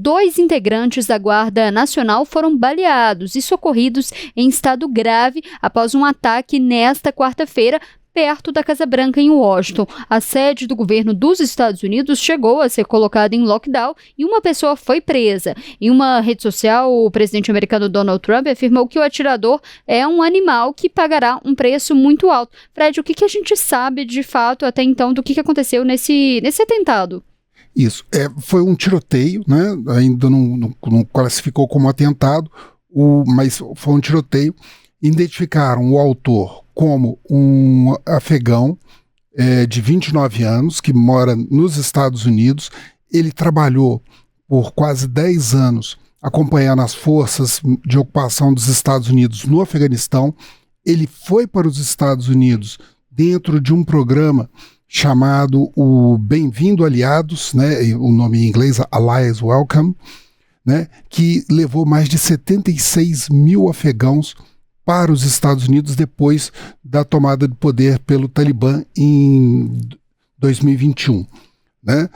2 integrantes da Guarda Nacional foram baleados e socorridos em estado grave após um ataque nesta quarta-feira, perto da Casa Branca em Washington. A sede do governo dos Estados Unidos chegou a ser colocada em lockdown e uma pessoa foi presa. Em uma rede social, o presidente americano Donald Trump afirmou que o atirador é um animal que pagará um preço muito alto. Fred, o que a gente sabe de fato até então do que aconteceu nesse atentado? Isso, foi um tiroteio, né? Ainda não classificou como atentado, mas foi um tiroteio. Identificaram o autor como um afegão de 29 anos, que mora nos Estados Unidos. Ele trabalhou por quase 10 anos acompanhando as forças de ocupação dos Estados Unidos no Afeganistão. Ele foi para os Estados Unidos dentro de um programa chamado o Bem-vindo Aliados, né, o nome em inglês, Allies Welcome, né, que levou mais de 76 mil afegãos para os Estados Unidos depois da tomada de poder pelo Talibã em 2021. Né?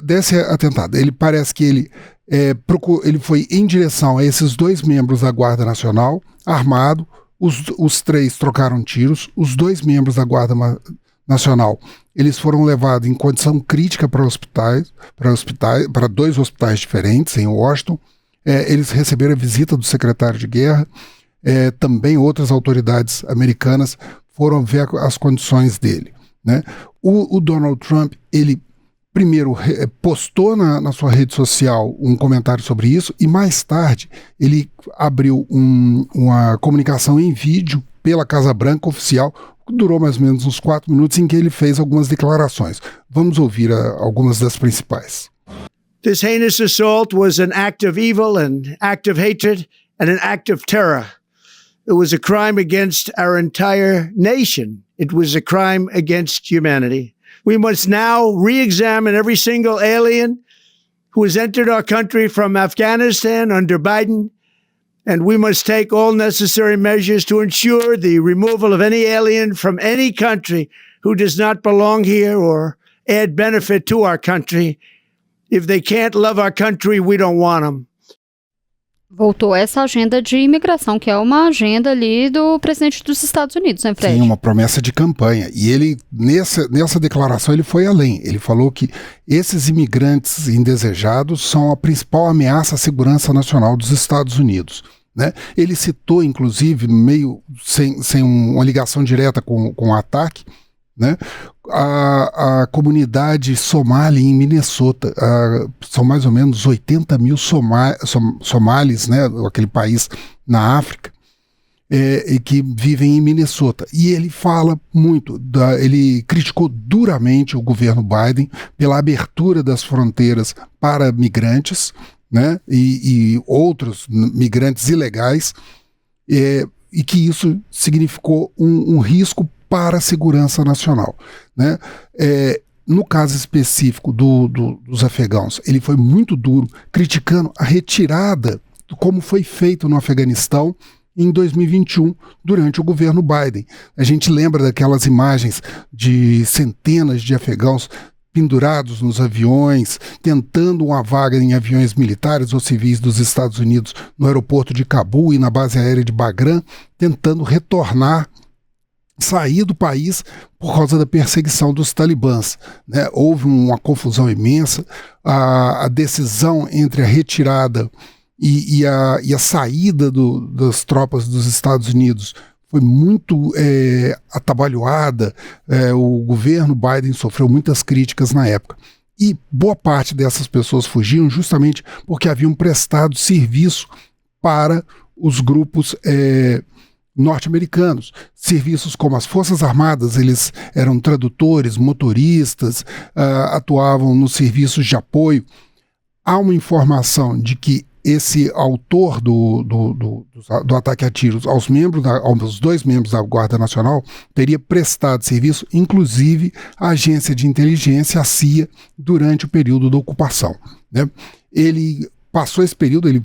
Desse atentado, ele parece que ele foi em direção a esses 2 membros da Guarda Nacional, armado. Os 3 trocaram tiros. Os 2 membros da Guarda Nacional, eles foram levados em condição crítica para 2 hospitais diferentes em Washington. Eles receberam a visita do secretário de guerra. Também outras autoridades americanas foram ver as condições dele. Né? O Donald Trump, ele primeiro postou na sua rede social um comentário sobre isso e mais tarde ele abriu uma comunicação em vídeo pela Casa Branca oficial, que durou mais ou menos uns 4 minutos, em que ele fez algumas declarações. Vamos ouvir algumas das principais. This heinous assault was an act of evil, an act of hatred, and an act of terror. It was a crime against our entire nation. It was a crime against humanity. We must now re-examine every single alien who has entered our country from Afghanistan under Biden, and we must take all necessary measures to ensure the removal of any alien from any country who does not belong here or add benefit to our country. If they can't love our country, we don't want them. Voltou essa agenda de imigração, que é uma agenda ali do presidente dos Estados Unidos, né, Fred? Sim, uma promessa de campanha. E ele, nessa declaração, ele foi além. Ele falou que esses imigrantes indesejados são a principal ameaça à segurança nacional dos Estados Unidos. Né? Ele citou, inclusive, meio sem uma ligação direta com o ataque, né? A comunidade somali em Minnesota. São mais ou menos 80 mil somalis, né? Aquele país na África, e que vivem em Minnesota. E ele fala muito, ele criticou duramente o governo Biden pela abertura das fronteiras para migrantes, né? E outros migrantes ilegais, e que isso significou um risco para a segurança nacional. Né? No caso específico dos afegãos, ele foi muito duro, criticando a retirada, como foi feito no Afeganistão em 2021, durante o governo Biden. A gente lembra daquelas imagens de centenas de afegãos pendurados nos aviões, tentando uma vaga em aviões militares ou civis dos Estados Unidos no aeroporto de Cabul e na base aérea de Bagram, tentando sair do país por causa da perseguição dos talibãs. Né? Houve uma confusão imensa. A decisão entre a retirada e a saída das tropas dos Estados Unidos foi muito atabalhoada. O governo Biden sofreu muitas críticas na época. E boa parte dessas pessoas fugiam justamente porque haviam prestado serviço para os grupos norte-americanos. Serviços como as Forças Armadas, eles eram tradutores, motoristas, atuavam nos serviços de apoio. Há uma informação de que esse autor do ataque a tiros aos 2 membros da Guarda Nacional teria prestado serviço, inclusive à agência de inteligência, a CIA, durante o período da ocupação. Né? Ele passou esse período, ele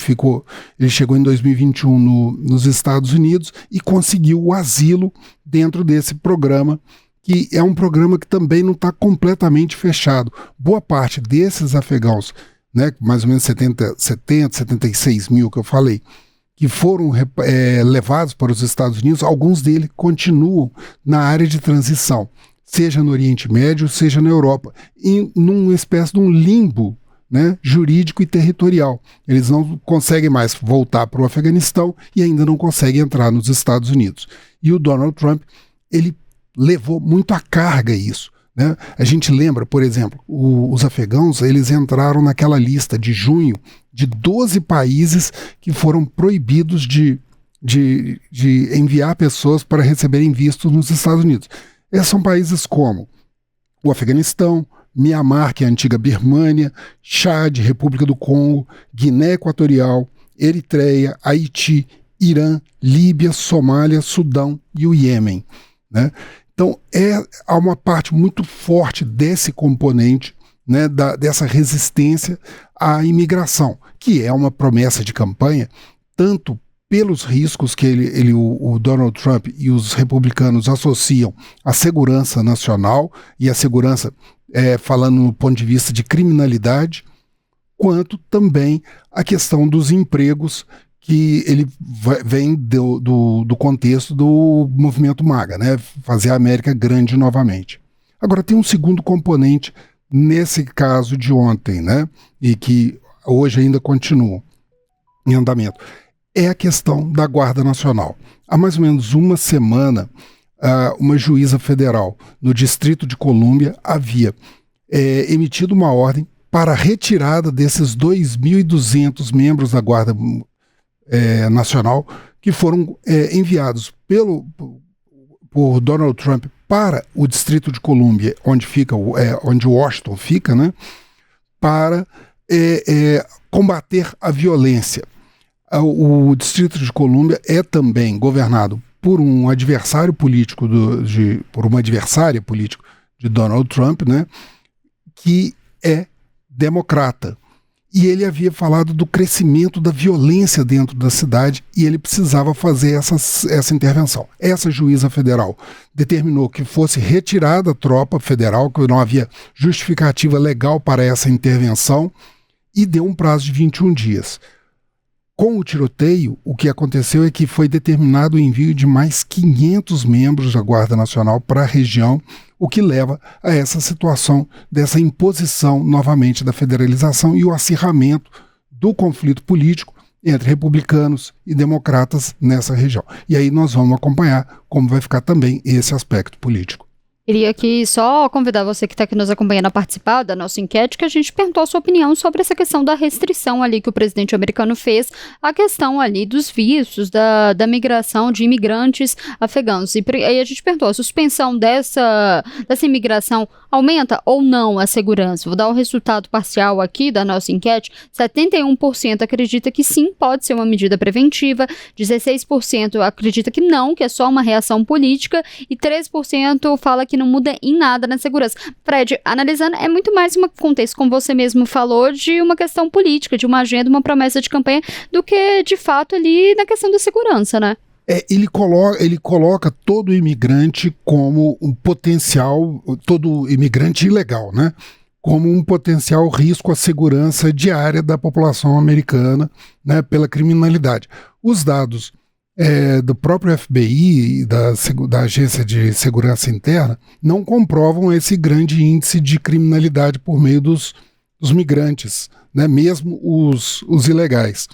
chegou em 2021 nos Estados Unidos e conseguiu o asilo dentro desse programa que é um programa que também não está completamente fechado. Boa parte desses afegãos, né, mais ou menos 76 mil que eu falei, que foram levados para os Estados Unidos, alguns deles continuam na área de transição, seja no Oriente Médio, seja na Europa, numa espécie de um limbo, né, jurídico e territorial. Eles não conseguem mais voltar para o Afeganistão e ainda não conseguem entrar nos Estados Unidos. E o Donald Trump, ele levou muito à carga isso, né? A gente lembra, por exemplo, os afegãos, eles entraram naquela lista de junho de 12 países que foram proibidos de enviar pessoas para receberem vistos nos Estados Unidos. Esses são países como o Afeganistão, Mianmar, que é a antiga Birmânia, Chad, República do Congo, Guiné Equatorial, Eritreia, Haiti, Irã, Líbia, Somália, Sudão e o Iêmen, né? Então, há uma parte muito forte desse componente, né, dessa resistência à imigração, que é uma promessa de campanha, tanto pelos riscos que o Donald Trump e os republicanos associam à segurança nacional e à segurança, falando no ponto de vista de criminalidade, quanto também a questão dos empregos, que ele vem do contexto do movimento MAGA, né? Fazer a América grande novamente. Agora, tem um segundo componente nesse caso de ontem, né? E que hoje ainda continua em andamento. É a questão da Guarda Nacional. Há mais ou menos uma semana, uma juíza federal no Distrito de Colômbia havia emitido uma ordem para a retirada desses 2.200 membros da Guarda Nacional que foram enviados por Donald Trump para o Distrito de Colômbia, onde Washington fica, né, para combater a violência. O Distrito de Colômbia é também governado por um adversário político por uma adversária política de Donald Trump, né, que é democrata. E ele havia falado do crescimento da violência dentro da cidade e ele precisava fazer essa intervenção. Essa juíza federal determinou que fosse retirada a tropa federal, que não havia justificativa legal para essa intervenção, e deu um prazo de 21 dias. Com o tiroteio, o que aconteceu é que foi determinado o envio de mais 500 membros da Guarda Nacional para a região, o que leva a essa situação dessa imposição novamente da federalização e o acirramento do conflito político entre republicanos e democratas nessa região. E aí nós vamos acompanhar como vai ficar também esse aspecto político. Queria aqui só convidar você que está aqui nos acompanhando a participar da nossa enquete, que a gente perguntou a sua opinião sobre essa questão da restrição ali que o presidente americano fez, a questão ali dos vistos, da migração de imigrantes afegãos. E aí a gente perguntou, a suspensão dessa imigração aumenta ou não a segurança? Vou dar o resultado parcial aqui da nossa enquete. 71% acredita que sim, pode ser uma medida preventiva, 16% acredita que não, que é só uma reação política, e 13% fala que não muda em nada na segurança. Fred, analisando, é muito mais um contexto, como você mesmo falou, de uma questão política, de uma agenda, uma promessa de campanha, do que, de fato, ali na questão da segurança, né? Ele coloca todo imigrante como um potencial, todo imigrante ilegal, né? Como um potencial risco à segurança diária da população americana, né, pela criminalidade. Os dados do próprio FBI e da Agência de Segurança Interna não comprovam esse grande índice de criminalidade por meio dos migrantes, né, mesmo os ilegais.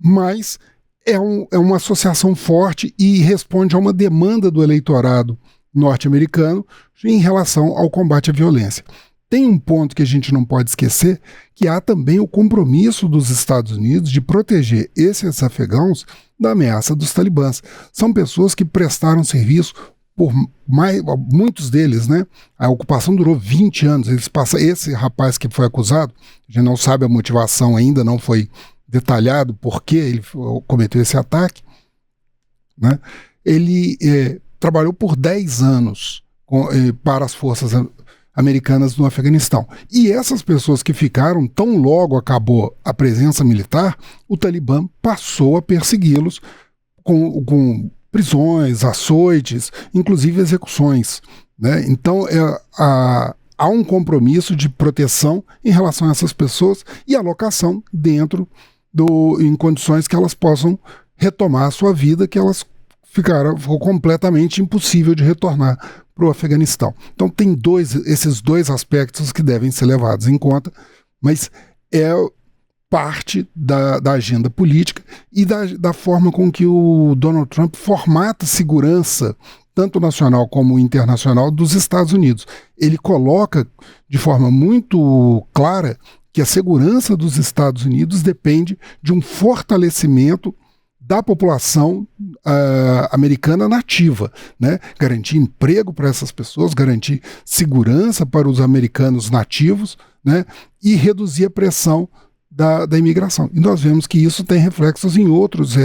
Mas é uma associação forte e responde a uma demanda do eleitorado norte-americano em relação ao combate à violência. Tem um ponto que a gente não pode esquecer, que há também o compromisso dos Estados Unidos de proteger esses afegãos da ameaça dos talibãs. São pessoas que prestaram serviço por muitos deles, né? A ocupação durou 20 anos. Esse rapaz que foi acusado, a gente não sabe a motivação ainda, não foi detalhado por que ele cometeu esse ataque, né? Ele trabalhou por 10 anos para as forças americanas no Afeganistão. E essas pessoas que ficaram, tão logo acabou a presença militar, o Talibã passou a persegui-los com prisões, açoites, inclusive execuções, né? Então há um compromisso de proteção em relação a essas pessoas e alocação dentro em condições que elas possam retomar a sua vida, que elas ficou completamente impossível de retornar para o Afeganistão. Então tem esses dois aspectos que devem ser levados em conta, mas é parte da agenda política e da forma com que o Donald Trump formata segurança, tanto nacional como internacional, dos Estados Unidos. Ele coloca de forma muito clara que a segurança dos Estados Unidos depende de um fortalecimento da população americana nativa, né? Garantir emprego para essas pessoas, garantir segurança para os americanos nativos, né? E reduzir a pressão da imigração. E nós vemos que isso tem reflexos em outros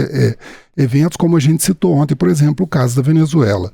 eventos, como a gente citou ontem, por exemplo, o caso da Venezuela.